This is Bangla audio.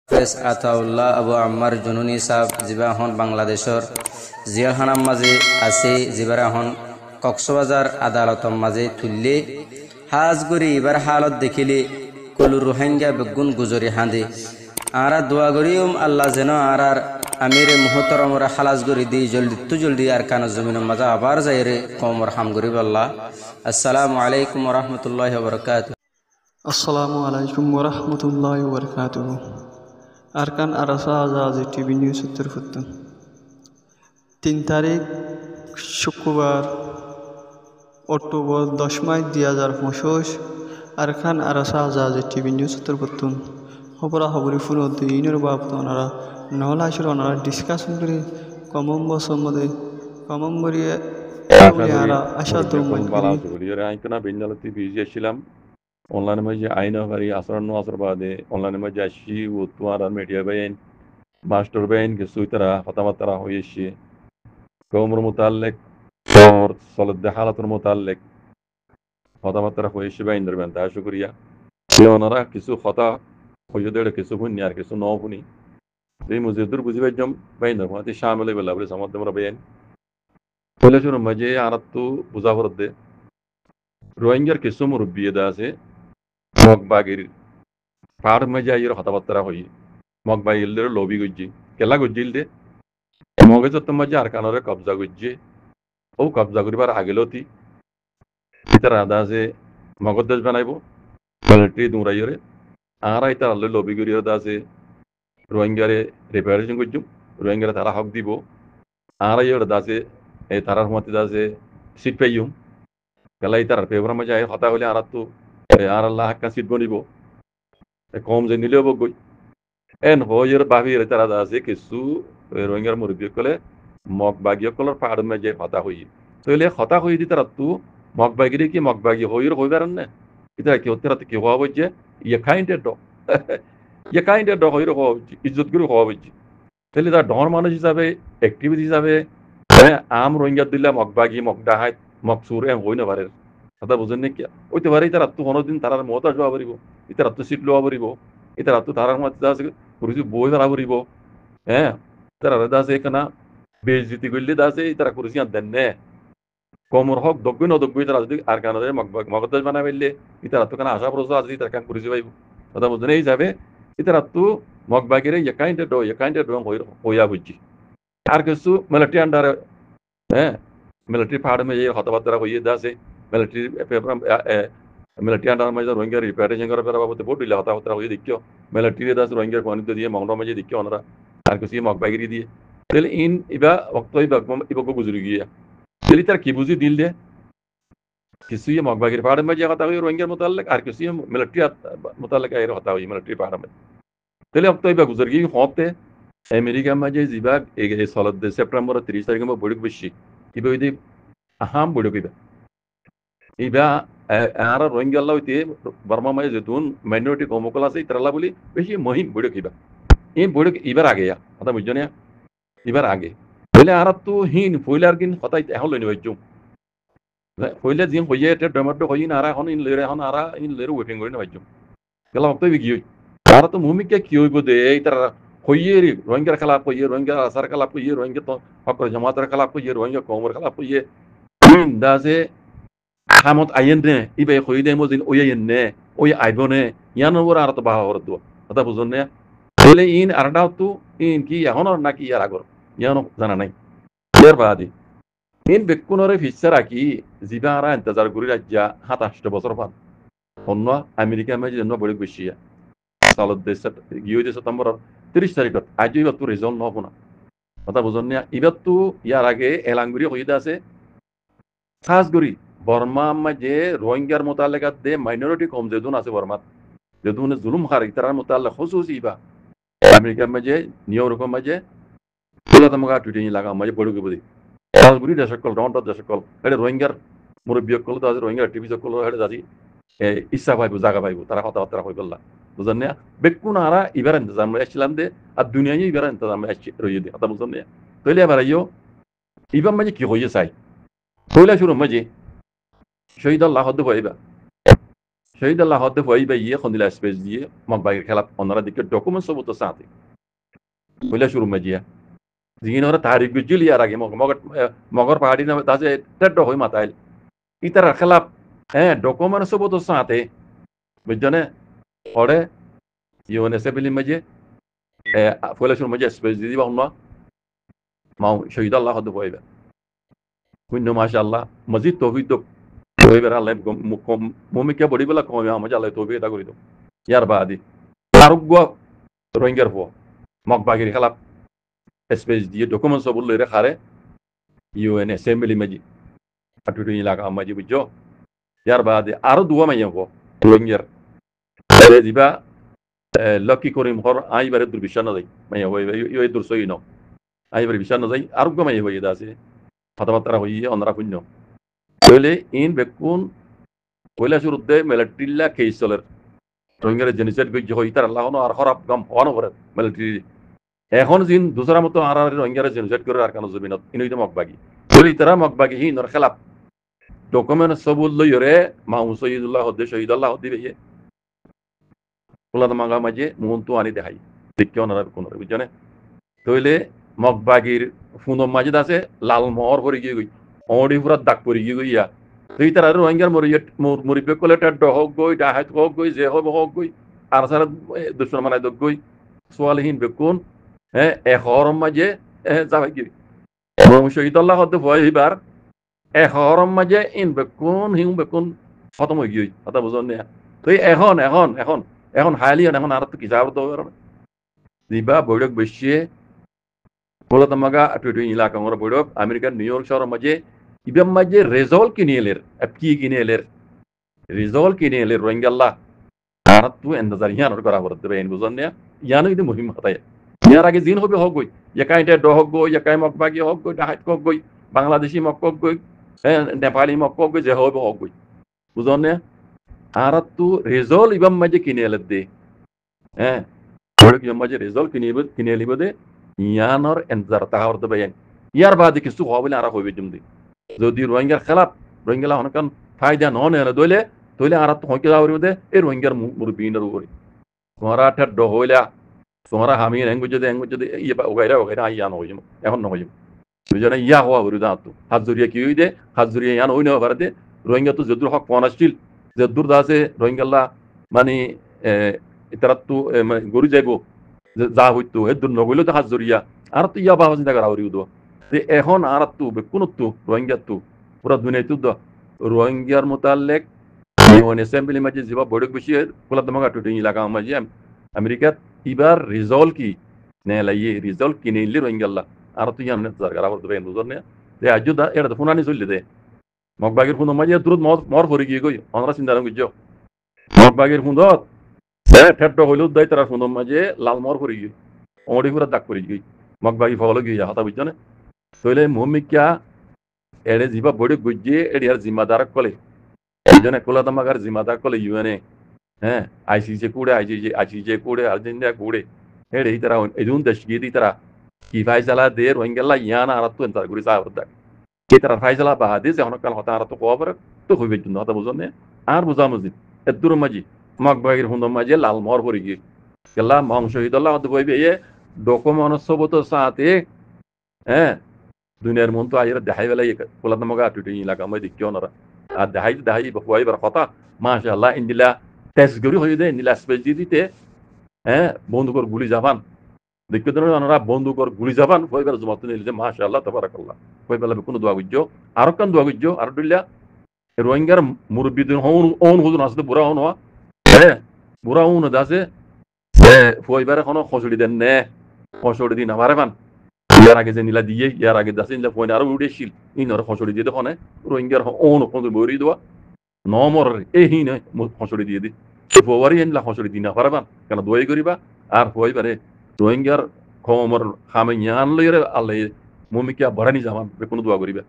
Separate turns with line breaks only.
হাফেজ আতাউল্লাহ আবু আম্মার জুনুনি সাহেব যিবা এখন বাংলাদেশর জিয়াখানার মাঝে আছে, যিবার এখন কক্সবাজার আদালতর মাঝে তুললে হাজ করি এবার হালত দেখিলে কলু রোহিঙ্গা বেগুন গুজরি হাঁদে আরা দোয়া করিম আল্লাহ যেন আর আমিরে মুহতরমরা খালাস করি দিই জলদি আর কান জমিনের মাঝে আবার যাই রে কমর হাম করিব আল্লাহ। আসসালামু আলাইকুম রহমতুল্লাহ বরকাত।
আসসালামু আলাইকুম ওরহমতুল্লাহ ওবরকাতুহু। আরকান আরাসা আজাজি টিভি নিউজ উত্তর ফুত্তন 3 তারিখ শুক্রবার অক্টোবর 10 মাস 2025 আরকান আরাসা আজাজি টিভি নিউজ উত্তর ফুত্তন খবরা খবরি ফুরত ইনের বাবত ওনারা নহল আসলে ওনারা ডিসকাশন করে কমম বছর মধ্যে কমম করিয়ে আশা তো
আইকনা বিন্দালতি বিজিয়েছিলাম অনলাইনে মাঝে আইন হারি আসর আসর বাদে অনলাইনে মাঝে আসি ও তোমার মিডিয়া বাইন মাস্টার বাইন কিছু তারা হতামাতারা হয়েছে কৌমর মোতালেক কৌমর সলদ হালাতের মোতালেক হতামাতারা হয়েছে বাইন ধরবেন তা শুক্রিয়া ওনারা কিছু হতা হয়ে দেড় কিছু শুনি আর কিছু ন শুনি এই মুজিদুর বুঝিবার জম বাইন ধরবো শামিল বেলা বলে সমাজ বাইন পয়লা শুরু মাঝে আর তো বুঝাবর দে রোহিঙ্গার কিছু মুরব্বী আছে মগবাগির পাহাড় মাঝে আইয়ের হতাবার্তা হই মগবাগিলদের লবি গজ্জি কেলা গজ্জিল দে মগে যত মাঝে আর কানরে কবজা গজ্জে ও কবজা করিবার আগেলতি ইতার আদা আছে মগজ দেশ বানাইব মিলিটারি দুরাইরে আর ইতার আল্লে লবি করিয়ে আছে রোহিঙ্গারে রিপারেশন করছুম রোহিঙ্গারে তারা হক দিব আর ইয়ে আছে এই তারার মধ্যে আছে সিট পাইম কেলা ইতার পেপার মাঝে আই হতা হলে আর তো আর আল্লাহ হাক্কা সিট বনিব কম যে নিলেও বগই এন হয়ের বাহির তারা আছে কিছু রোহিঙ্গার মুরব্বী কলে মগবাগী কলর পাহাড় মাঝে হতা হই তাহলে হতা হই দি তারা তো মগবাগিরে কি মগবাগী হইর হইবার না এটা কি হতে রাতে কি হওয়া হচ্ছে ইয়ে কাইন্ডের ড ইয়ে কাইন্ডের ড হইর হওয়া হচ্ছে ইজ্জত করে হওয়া হচ্ছে তাহলে তার ডর মানুষ হিসাবে অ্যাক্টিভিটি হিসাবে আম রোহিঙ্গা দিল্লা মগবাগী মগডাহাই মকসুর হই না পারে কথা বুঝেন নাকি ওইতে পারে তার আত্ম কোনোদিন তার মত আসবা পারিব ইতার আত্ম সিট লওয়া পারিব ইতার আত্ম তারার মধ্যে আছে পুরুষ বই ফেলা পারিব হ্যাঁ তারা আছে এখানে বেজতি করলে আছে তারা কুরুষি আর দেন নে কমর হক দগ্গই নদগ্গই তারা যদি আর কারণে মগদাস বানা ফেললে ইতার আত্ম কেন আশা প্রশ্ন আছে তার কান কুরুষি পাইব কথা বুঝেন এই যাবে ইতার আত্ম মগবাগিরে একাইন্টে ডং হইয়া বুঝছি আর কিছু মিলিটারি আন্ডারে হ্যাঁ মিলিটারি পাহাড় মেয়ে হতাবার্তা হইয়ে আছে মিলিটারি আন্ডার মাঝে রোহিঙ্গা রিপারেশন করার বাবদ বহুত দিলে হতাবার্তা হয়ে দেখিও মিলিটারি দাস রোহিঙ্গার গণিত দিয়ে মংর মাঝে দেখিও ওনারা আর কিছু মগবাগিরি দিয়ে তাহলে ইন ইবা অক্ত ইবাক গুজরি গিয়া তাহলে তার কি বুঝি দিল দে কিছু মগবাগির পাহাড় মাঝে হতা হই রোহিঙ্গার মোতালেক আর কিছু মিলিটারি মোতালেক এর হতা হই মিলিটারি পাহাড় মাঝে তাহলে অক্ত ইবা গুজর গিয়ে হতে আমেরিকার মাঝে যিবাক এই সলদ সেপ্টেম্বর 30 তারিখে বড়িক বেশি ইবা ওই আহাম বড়িক ইবা আর রোহিঙ্গা হইতে বর্মা মাঝে যেতুন মাইনরিটি কমকল আছে ইতারাল্লা বলি বেশি মহিম বড়িক ইবা এই বড়িক ইবার আগে কথা বুঝছো না এবার আগে পইলে আর তো হিন পইলে আর কিন হতাই এখন লই নিবাইছো পইলে জিম হইয়ে এটা ডমাটো হইন আর এখন ইন লেরে এখন আর ইন লেরে ওয়েটিং করে নিবাইছো গেলা হতে বি গিয়ে আর তো ভূমিকা কি হইব দে এই তার হইয়ে রে রোহিঙ্গার খেলা হইয়ে রোহিঙ্গা আসার খেলা হইয়ে রোহিঙ্গা তো হকর জামাতের খেলা হইয়ে রোহিঙ্গা কমর খেলা হইয়ে দাসে খামত আইন নে ইবে হই দে মজিন ওই আইন নে ওই আইব নে ইয়ান ওর আর তো বাহা হর দো কথা বুঝুন না তাহলে ইন আরডাও তো ইন কি এখন নাকি ইয়ার আগর ইয়ানো জানা নাই ইয়ার বাদি ইন বেকুনরে ফিচার রাখি জিবা আর ইন্তজার করি রাজ্যা 27 বছর পান অন্য আমেরিকা মাঝে জন্য বড় বেশি সালত দেশ গিয়ে সেপ্টেম্বর 30 তারিখত আজি তো রেজাল্ট নহব না কথা বুঝুন না এবার তো ইয়ার আগে এলাঙ্গুরি হইতে আছে খাস করি বর্মা মাঝে রোহিঙ্গার মোতালেকাত দে মাইনরিটি কম যেদুন আছে বর্মাত যেদুন জুলুম হারি তার মোতালে খসুসি ইবা আমেরিকার মাঝে নিউ ইয়র্কের মাঝে তোলাতামগা টুইটিং লাগা মাঝে বড়কে বুঝি খাসগুড়ি দেশকল রন্ট দেশকল এটা রোহিঙ্গার মুরব্বী কল তো আছে রোহিঙ্গার টিভি সকল এটা যাচ্ছি ইচ্ছা পাইব জায়গা পাইব তারা কথাবার্তা হয়ে বললা বুঝলেন না বেকুন আরা এবার ইন্তজাম আসছিলাম দে আর দুনিয়ায় এবার ইন্তজাম আসছে রইয়ে দে কথা বুঝলেন না তৈলে এবার আইও এবার মাঝে কি হয়ে চাই তৈলা শুরু মাঝে শহীদ আল্লাহ হদ্দ পাইবা শহীদ আল্লাহ হতে হই বা ইয়ে খন্দিলা স্পেস দিয়ে মগবাগির খেলা অন্যরা দিকে ডকুমেন্ট সব তো সাথে হইলে শুরু মাজিয়া জিন ওরা তারিখ গুজিল ইয়ার আগে মগর পাহাড়ি নামে তাজে টেড হই মাতাইল ইতার খেলা ডকুমেন্ট সব তো সাথে বুঝজনে পরে ইউএন এসেবিলি মাঝে হইলে শুরু মাঝে স্পেস দিয়ে দিবা অন্য মাও শহীদ আল্লাহ হতে হইবে শূন্য মাশাআল্লাহ মজিদ তৌফিক হইবে আল্লাহ মুমিকা বড়ি বেলা কমে আমাজ আল্লাহ তৌফিক এটা করি দাও ইয়ার বাদি আরোগ্য রোহিঙ্গার হো মগবাগির খেলা স্পেস দিয়ে ডকুমেন্ট সব লইরে খারে ইউএন অ্যাসেম্বলি মাজি আটুটু ইলাকা মাজি বুঝছো ইয়ার বাদে আরো দুয়া মাইয়া হো রোহিঙ্গার দিবা লকি করিম হর আইবারে দুর্বিশ্বাস না যাই মাইয়া হইবে ইয়ে দুর্সই ন আইবারে বিশ্বাস না যাই আরোগ্য মাইয়া হইয়ে আছে কথাবার্তা হইয়ে অনরা শূন্য তাহলে ইন বেকুন পয়লা শুরুতে মিলিটারিলা কেস চলের রোহিঙ্গার জেনিসাইড গই হই তার আল্লাহ আর খরাব গাম হওয়ানো করে মিলিটারি এখন জিন দুসরা মতো আর রোহিঙ্গার জেনিসাইড করে আর কানো জমিনত ইনইতে মগবাগি বলি তারা মগবাগি হি নর খেলাপ ডকুমেন্ট সবুল লইরে মাহমুদ শহীদুল্লাহ হদ্দে শহীদুল্লাহ হদ্দি বেয়ে পোলাদ মাঙ্গা মাঝে মুহন্তু আনি দেখাই দেখকে ওনারা কোন বুঝছনে তইলে মগবাগির ফুনম মাঝে আছে লাল মোহর পরে গিয়ে গই অডি পুরা দাগ পরে গিয়ে গইয়া তুই তারা রোহিঙ্গার মরিবে কলে টেড হোক গই ডাহাত হোক গই যে হোক গই আর সারা দুশ্মন মানাই দক গই সোয়ালহীন বেকুন এহরম মাঝে যাবে কি শহীদুল্লাহ হদ্দে ভয় হইবার এহরম মাঝে ইন বেকুন হিং বেকুন খতম হয়ে গিয়ে কথা বুঝন না তুই এখন হাইলিয়ন এখন আর তো কি যাবো তো দিবা বৈঠক বসিয়ে বলে তোমাকে টুইটু ইলাকা আমরা বৈঠক আমেরিকার নিউ ইয়র্ক শহরের মাঝে ইবাম মাঝে রেজল কিনে এলের কি কিনে এলের রেজল কিনে এলের রোহিঙ্গাল্লাহ আর তু এন্দাজার ইয়ানোর করা করতে পারেন বুঝন না ইয়ানো কিন্তু মুহিম হতায় ইয়ার আগে জিন হবে হোক গই একাই টেড হোক গই একাই মগবাগি হোক গই ডাহাত হোক গই বাংলাদেশি মক হোক গই নেপালি মক হোক গই যে হবে হোক গই বুঝন না আর তু রেজল ইবাম মাঝে কিনে এলের দে বৈঠক মাঝে রেজল কিনে এলিব দে ইয়ানোর এন্দাজার তাহা করতে পারেন ইয়ার বাদে কিছু হওয়া বলে আর হইবে জমদি যদি রোহিঙ্গার খেলাপ রোহিঙ্গা হনকান ফায়দা ন নেলে দইলে তইলে আর তো হইকে যাওয়ার দে এই রোহিঙ্গার মুরবিনের উপরে তোমারা ঠেড হইলা তোমারা হামি এঙ্গুজে ইয়ে ওগাইরা ইয়া নয় এখন নয় দুজনে ইয়া হওয়া বলি দাঁত হাত জড়িয়ে কি হই দে হাত জড়িয়ে ইয়ান হই না পারে দে রোহিঙ্গা তো যদুর হক কোন আসছিল যদুর দাসে রোহিঙ্গাল্লা মানে তারা তো গরু যাইব যা হইতো হে দূর নগইলো তো হাত জড়িয়া আর তো ইয়া বাবা চিন্তা করা হরিও দে এখন আর তো বেকুনত তো রোহিঙ্গা তো পুরা দুনিয়ায় তো রোহিঙ্গার মোতালেক ইউএন অ্যাসেম্বলি মাঝে যেবা বৈঠক বসিয়ে কোলা তোমাকে টুটে ইলাকা মাঝে আমেরিকাত এবার রিজল্ট কি নে লাইয়ে রিজল্ট কি নেইলে রোহিঙ্গাল্লাহ আর তো ইয়ামনে সরকার আবার তো বেন বুঝন না দে আজ দা এটা তো ফুনানি চললে দে মগবাগির ফুন মাঝে তুরত মর পড়ে গিয়ে গই আমরা চিন্তা না বুঝছো মগবাগির ফুন্দত ঠেড্ড হইল দাই তারা ফুন মাঝে লাল মর পড়ে গিয়ে ওড়ি পুরা দাগ পড়ে গই মগবাগি ফলো গিয়ে হতা বুঝছো না তইলে মুমিকা এড়ে জিবা বৈঠক বুঝিয়ে এড়ি আর জিম্মাদার কলে এইজনে কোলা তোমাকার জিম্মাদার কলে ইউএনএ আইসিজে কুড়ে আইসিজে কুড়ে আর্জেন্টিনা কুড়ে হেড়ে এই তারা এজুন দেশ গিয়ে দি তারা কি ফাইসালা দে রোহিঙ্গাল্লা ইয়ানা আর তো এন্তার গুড়ি সাহাবত দেখ এই তারা ফাইসালা বাহাদে যে অনেক কাল হতা আর তো কবর তো হইবে জন্য হতা বুঝন না আর বুঝা মসজিদ এদুর মাঝি মগবাগির হুন্দম মাঝে লাল মর পড়ে গিয়ে গেলা মং শহীদুল্লাহ হতে বইবে এ ডকুমেন্ট সবত সাথে দুনিয়ার মন তো আইরা দেখাই বেলাই কোলা তোমাকে টুটে ইলাকা মই দেখিও নরা আর দেখাই বইবার কথা মাশাআল্লাহ ইন্দিলা তেজ গরি হয়ে দে ইন্দিলা স্পেস দিতে বন্দুকর গুলি জাপান দেখতে দেন ওনারা বন্দুকর গুলি জাপান বইবার জমাত নিলে যে মাশাআল্লাহ তাবারাকাল্লাহ কই বেলা কোনো দোয়া গুজ্জো আর কান দোয়া গুজ্জো আর দুইলা রোহিঙ্গার মুরব্বিদিন হন হুজুর আসতে বুড়া হন হওয়া বুড়া হন দাসে ফইবার এখনো খসড়ি দেন নে খসড়ি দিন আমারে পান ইয়ার আগে যে নীলা দিয়ে ইয়ার আগে দাসে নিলা ফোন আরো উড়েছিল ইনর খসড়ি দিয়ে দেখনে রোহিঙ্গার অন কোন বইরি দেওয়া নমর এই হিনে খসড়ি দিয়ে দি ফোয়ারি এনলা খসড়ি দিনা পারবান কেন দোয়াই করিবা আর ফইবারে রোহিঙ্গার খমর খামে ইয়ান লইরে আল্লাহ মুমিকা বড়ানি জামান কোনো দোয়া করিবা